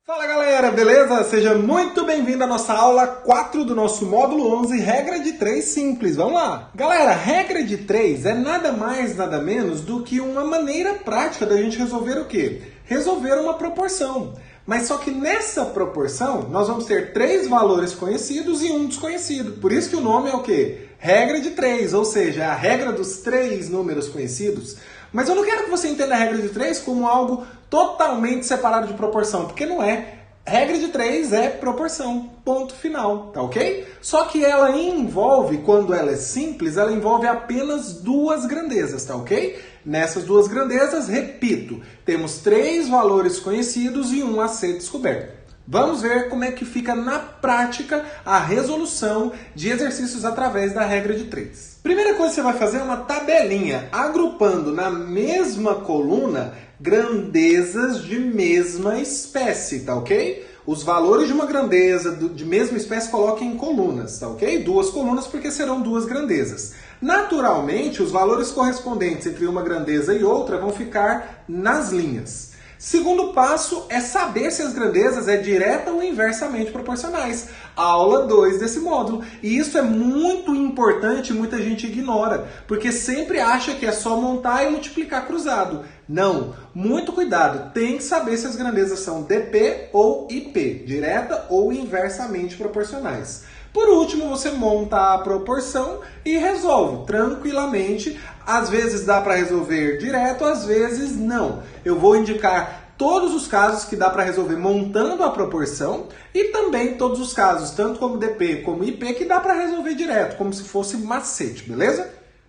Fala galera, beleza? Seja muito bem-vindo à nossa aula 4 do nosso módulo 11, regra de 3 simples. Vamos lá! Galera, regra de 3 é nada mais, nada menos do que uma maneira prática da gente resolver o quê? Resolver uma proporção. Mas só que nessa proporção, nós vamos ter 3 valores conhecidos e um desconhecido. Por isso que o nome é o quê? Regra de 3, ou seja, a regra dos 3 números conhecidos. Mas eu não quero que você entenda a regra de 3 como algo totalmente separado de proporção, porque não é. Regra de 3 é proporção, ponto final, tá ok? Só que ela envolve, quando ela é simples, ela envolve apenas 2 grandezas, tá ok? Nessas 2 grandezas, repito, temos 3 valores conhecidos e um a ser descoberto. Vamos ver como é que fica na prática a resolução de exercícios através da regra de 3. Primeira coisa que você vai fazer é uma tabelinha, agrupando na mesma coluna grandezas de mesma espécie, tá ok? Os valores de uma grandeza de mesma espécie coloquem em colunas, tá ok? 2 colunas porque serão 2 grandezas. Naturalmente, os valores correspondentes entre uma grandeza e outra vão ficar nas linhas. Segundo passo é saber se as grandezas é direta ou inversamente proporcionais. Aula 2 desse módulo. E isso é muito importante e muita gente ignora, porque sempre acha que é só montar e multiplicar cruzado. Não, muito cuidado, tem que saber se as grandezas são DP ou IP, direta ou inversamente proporcionais. Por último, você monta a proporção e resolve tranquilamente. Às vezes dá para resolver direto, às vezes não. Eu vou indicar todos os casos que dá para resolver montando a proporção e também todos os casos, tanto como DP como IP, que dá para resolver direto, como se fosse macete, beleza?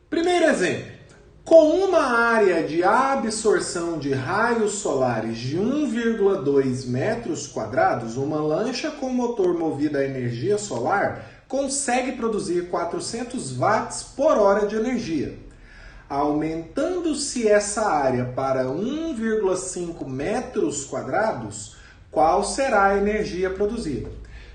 Primeiro exemplo. Com uma área de absorção de raios solares de 1,2 metros quadrados, uma lancha com motor movido a energia solar consegue produzir 400 watts por hora de energia. Aumentando-se essa área para 1,5 metros quadrados, qual será a energia produzida?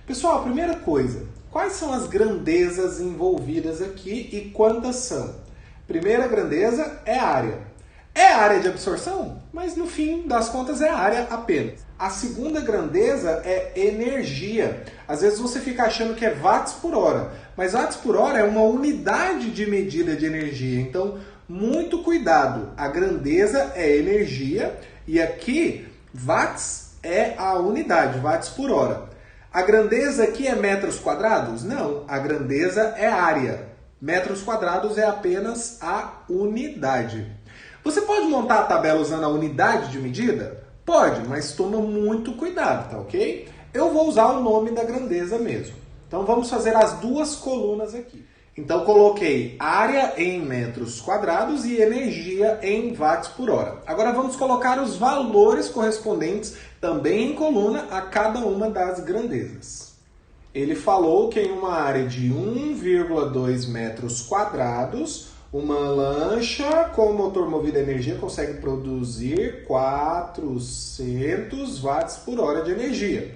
Pessoal, primeira coisa, quais são as grandezas envolvidas aqui e quantas são? Primeira grandeza é área. É área de absorção? Mas no fim das contas é área apenas. A segunda grandeza é energia. Às vezes você fica achando que é watts por hora, mas watts por hora é uma unidade de medida de energia. Então, muito cuidado. A grandeza é energia e aqui watts é a unidade, watts por hora. A grandeza aqui é metros quadrados? Não, a grandeza é área. Metros quadrados é apenas a unidade. Você pode montar a tabela usando a unidade de medida? Pode, mas toma muito cuidado, tá ok? Eu vou usar o nome da grandeza mesmo. Então vamos fazer as 2 colunas aqui. Então coloquei área em metros quadrados e energia em watts por hora. Agora vamos colocar os valores correspondentes também em coluna a cada uma das grandezas. Ele falou que em uma área de 1,2 metros quadrados, uma lancha com motor movido a energia consegue produzir 400 watts por hora de energia.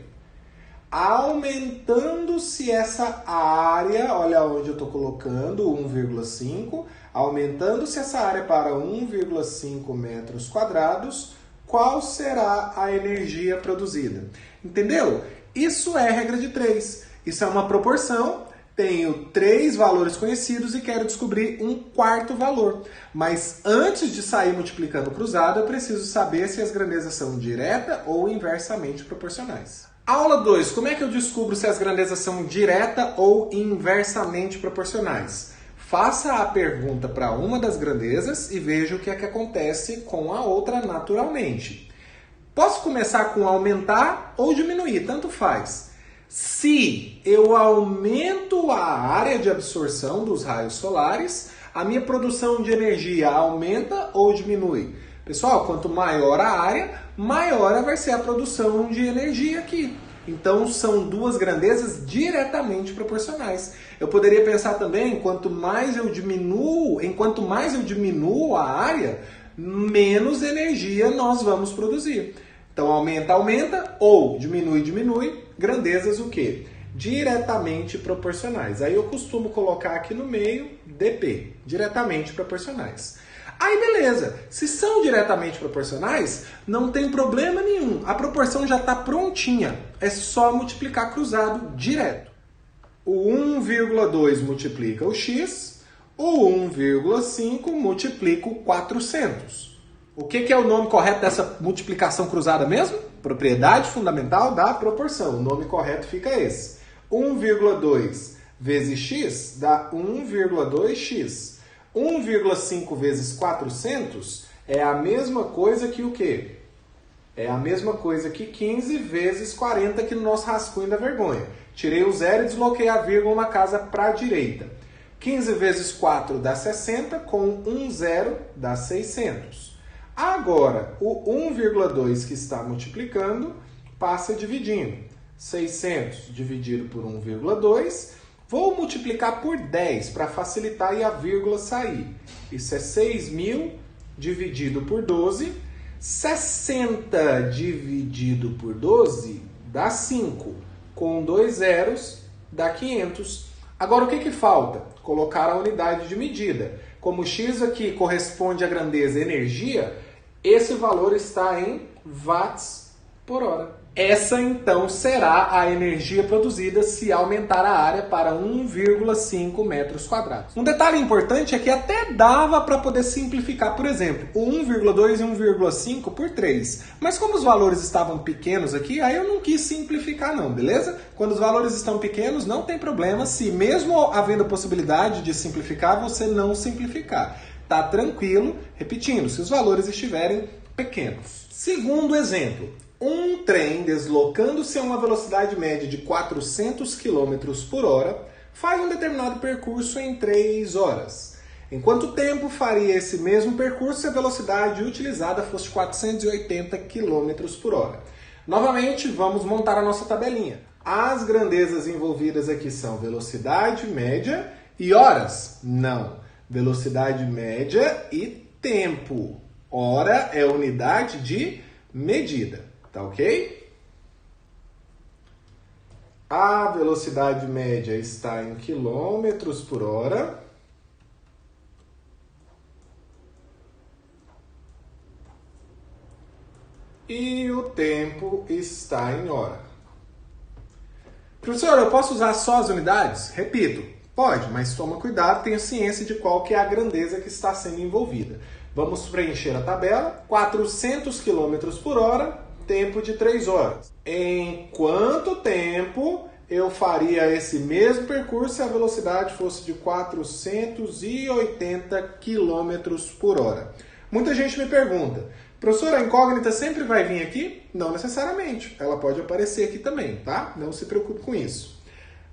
Aumentando-se essa área, olha onde eu estou colocando, 1,5, aumentando-se essa área para 1,5 metros quadrados, qual será a energia produzida? Entendeu? Isso é regra de 3. Isso é uma proporção, tenho 3 valores conhecidos e quero descobrir um 4º valor. Mas antes de sair multiplicando cruzado, eu preciso saber se as grandezas são direta ou inversamente proporcionais. Aula 2. Como é que eu descubro se as grandezas são direta ou inversamente proporcionais? Faça a pergunta para uma das grandezas e veja o que é que acontece com a outra naturalmente. Posso começar com aumentar ou diminuir, tanto faz. Se eu aumento a área de absorção dos raios solares, a minha produção de energia aumenta ou diminui? Pessoal, quanto maior a área, maior vai ser a produção de energia aqui. Então, são 2 grandezas diretamente proporcionais. Eu poderia pensar também, enquanto mais eu diminuo a área, menos energia nós vamos produzir. Então, aumenta, aumenta, ou diminui, diminui, grandezas o quê? Diretamente proporcionais. Aí eu costumo colocar aqui no meio DP, diretamente proporcionais. Aí beleza, se são diretamente proporcionais, não tem problema nenhum. A proporção já está prontinha, é só multiplicar cruzado direto. O 1,2 multiplica o x, o 1,5 multiplica o 400. O que é o nome correto dessa multiplicação cruzada mesmo? Propriedade fundamental da proporção. O nome correto fica esse. 1,2 vezes x dá 1,2x. 1,5 vezes 400 é a mesma coisa que o quê? É a mesma coisa que 15 vezes 40 aqui no nosso rascunho da vergonha. Tirei o zero e desloquei a vírgula uma casa para a direita. 15 vezes 4 dá 60, com um zero dá 600. Agora, o 1,2 que está multiplicando passa dividindo. 600 dividido por 1,2. Vou multiplicar por 10 para facilitar e a vírgula sair. Isso é 6.000 dividido por 12. 60 dividido por 12 dá 5. Com 2 zeros dá 500. Agora o que falta? Colocar a unidade de medida. Como x aqui corresponde à grandeza energia, esse valor está em watts por hora. Essa então será a energia produzida se aumentar a área para 1,5 metros quadrados. Um detalhe importante é que até dava para poder simplificar, por exemplo, o 1,2 e 1,5 por 3. Mas como os valores estavam pequenos aqui, aí eu não quis simplificar não, beleza? Quando os valores estão pequenos, não tem problema se mesmo havendo possibilidade de simplificar, você não simplificar. Tá tranquilo, repetindo, se os valores estiverem pequenos. Segundo exemplo. Um trem deslocando-se a uma velocidade média de 400 km por hora faz um determinado percurso em 3 horas. Em quanto tempo faria esse mesmo percurso se a velocidade utilizada fosse 480 km por hora? Novamente, vamos montar a nossa tabelinha. As grandezas envolvidas aqui são velocidade média e horas? Não. Velocidade média e tempo. Hora é unidade de medida. Tá ok? A velocidade média está em quilômetros por hora. E o tempo está em hora. Professor, eu posso usar só as unidades? Repito, pode, mas toma cuidado, tenha ciência de qual que é a grandeza que está sendo envolvida. Vamos preencher a tabela. 400 km por hora. Tempo de 3 horas. Em quanto tempo eu faria esse mesmo percurso se a velocidade fosse de 480 km por hora? Muita gente me pergunta, professor, a incógnita sempre vai vir aqui? Não necessariamente. Ela pode aparecer aqui também, tá? Não se preocupe com isso.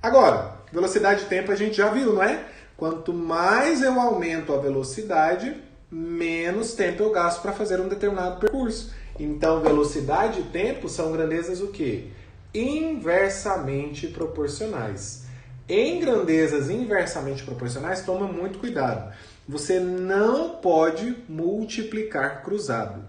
Agora, velocidade e tempo a gente já viu, não é? Quanto mais eu aumento a velocidade, menos tempo eu gasto para fazer um determinado percurso. Então, velocidade e tempo são grandezas o quê? Inversamente proporcionais. Em grandezas inversamente proporcionais, toma muito cuidado. Você não pode multiplicar cruzado.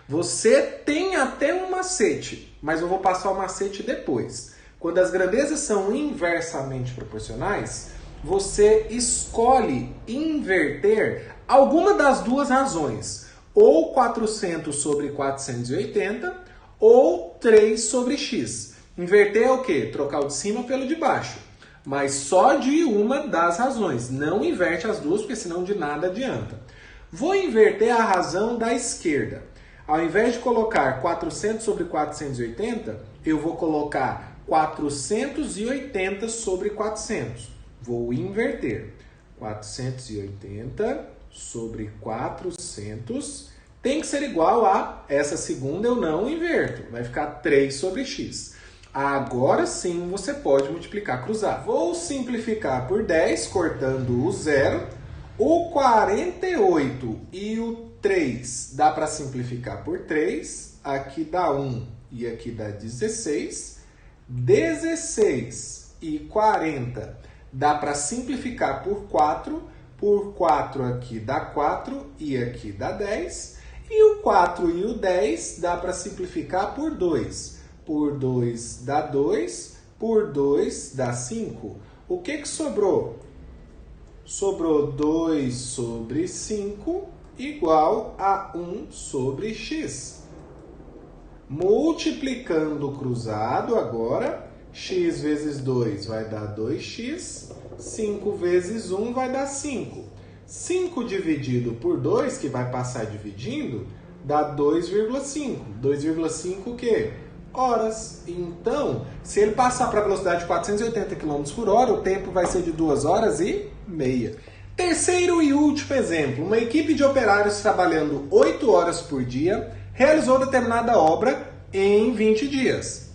Você tem até um macete, mas eu vou passar o macete depois. Quando as grandezas são inversamente proporcionais, você escolhe inverter alguma das duas razões. Ou 400 sobre 480, ou 3 sobre x. Inverter é o quê? Trocar o de cima pelo de baixo. Mas só de uma das razões. Não inverte as duas, porque senão de nada adianta. Vou inverter a razão da esquerda. Ao invés de colocar 400 sobre 480, eu vou colocar 480 sobre 400. Vou inverter. 480... sobre 400 tem que ser igual a essa segunda eu não inverto. Vai ficar 3 sobre x. Agora sim você pode multiplicar cruzado. Vou simplificar por 10, cortando o zero. O 48 e o 3 dá para simplificar por 3. Aqui dá 1 e aqui dá 16. 16 e 40 dá para simplificar por 4. Por 4 aqui dá 4 e aqui dá 10. E o 4 e o 10 dá para simplificar por 2. Por 2 dá 2, por 2 dá 5. O que sobrou? Sobrou 2 sobre 5 igual a 1 sobre x. Multiplicando o cruzado agora, x vezes 2 vai dar 2x, 5 vezes 1 vai dar 5. 5 dividido por 2, que vai passar dividindo, dá 2,5. 2,5 o quê? Horas. Então, se ele passar para a velocidade de 480 km por hora, o tempo vai ser de 2 horas e meia. Terceiro e último exemplo. Uma equipe de operários trabalhando 8 horas por dia realizou determinada obra em 20 dias.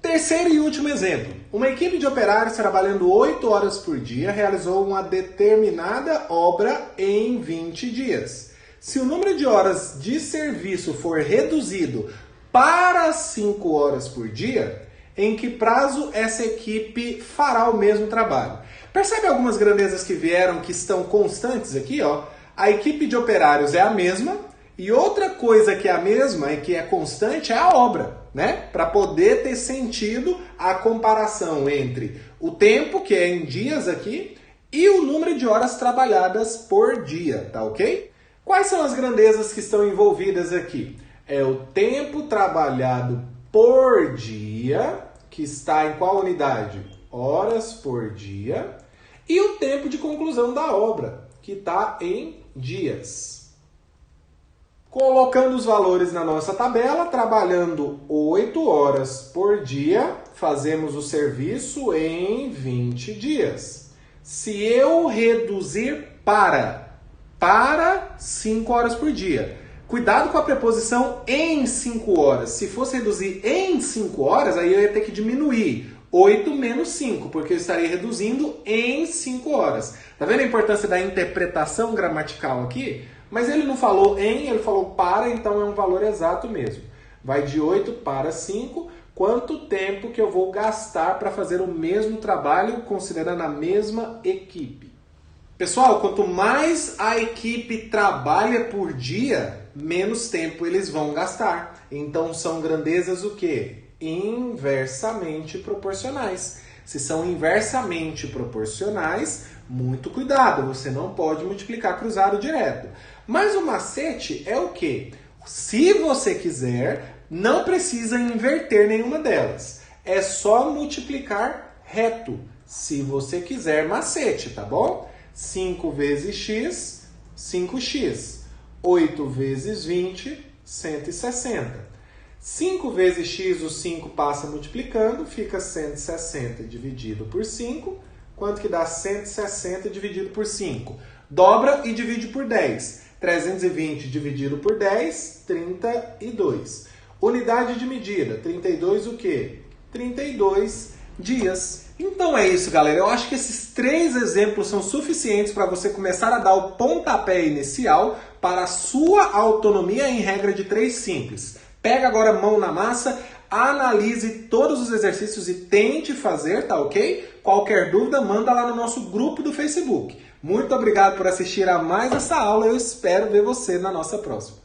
Terceiro e último exemplo. Uma equipe de operários trabalhando 8 horas por dia realizou uma determinada obra em 20 dias. Se o número de horas de serviço for reduzido para 5 horas por dia, em que prazo essa equipe fará o mesmo trabalho? Percebe algumas grandezas que vieram, que estão constantes aqui, ó? A equipe de operários é a mesma, e outra coisa que é a mesma e que é constante é a obra, né? Para poder ter sentido a comparação entre o tempo, que é em dias aqui, e o número de horas trabalhadas por dia, tá ok? Quais são as grandezas que estão envolvidas aqui? É o tempo trabalhado por dia, que está em qual unidade? Horas por dia. E o tempo de conclusão da obra, que está em dias. Colocando os valores na nossa tabela, trabalhando 8 horas por dia, fazemos o serviço em 20 dias. Se eu reduzir para 5 horas por dia, cuidado com a preposição em 5 horas. Se fosse reduzir em 5 horas, aí eu ia ter que diminuir 8 menos 5, porque eu estaria reduzindo em 5 horas. Tá vendo a importância da interpretação gramatical aqui? Mas ele não falou em, ele falou para, então é um valor exato mesmo. Vai de 8 para 5. Quanto tempo que eu vou gastar para fazer o mesmo trabalho, considerando a mesma equipe? Pessoal, quanto mais a equipe trabalha por dia, menos tempo eles vão gastar. Então são grandezas o quê? Inversamente proporcionais. Se são inversamente proporcionais, muito cuidado, você não pode multiplicar cruzado direto. Mas o macete é o quê? Se você quiser, não precisa inverter nenhuma delas. É só multiplicar reto. Se você quiser, macete, tá bom? 5 vezes x, 5x. 8 vezes 20, 160. 5 vezes x, o 5 passa multiplicando, fica 160 dividido por 5. Quanto que dá 160 dividido por 5? Dobra e divide por 10. 320 dividido por 10, 32. Unidade de medida, 32 o quê? 32 dias. Então é isso, galera. Eu acho que esses 3 exemplos são suficientes para você começar a dar o pontapé inicial para a sua autonomia em regra de 3 simples. Pega agora a mão na massa, analise todos os exercícios e tente fazer, tá ok? Qualquer dúvida, manda lá no nosso grupo do Facebook. Muito obrigado por assistir a mais essa aula, eu espero ver você na nossa próxima.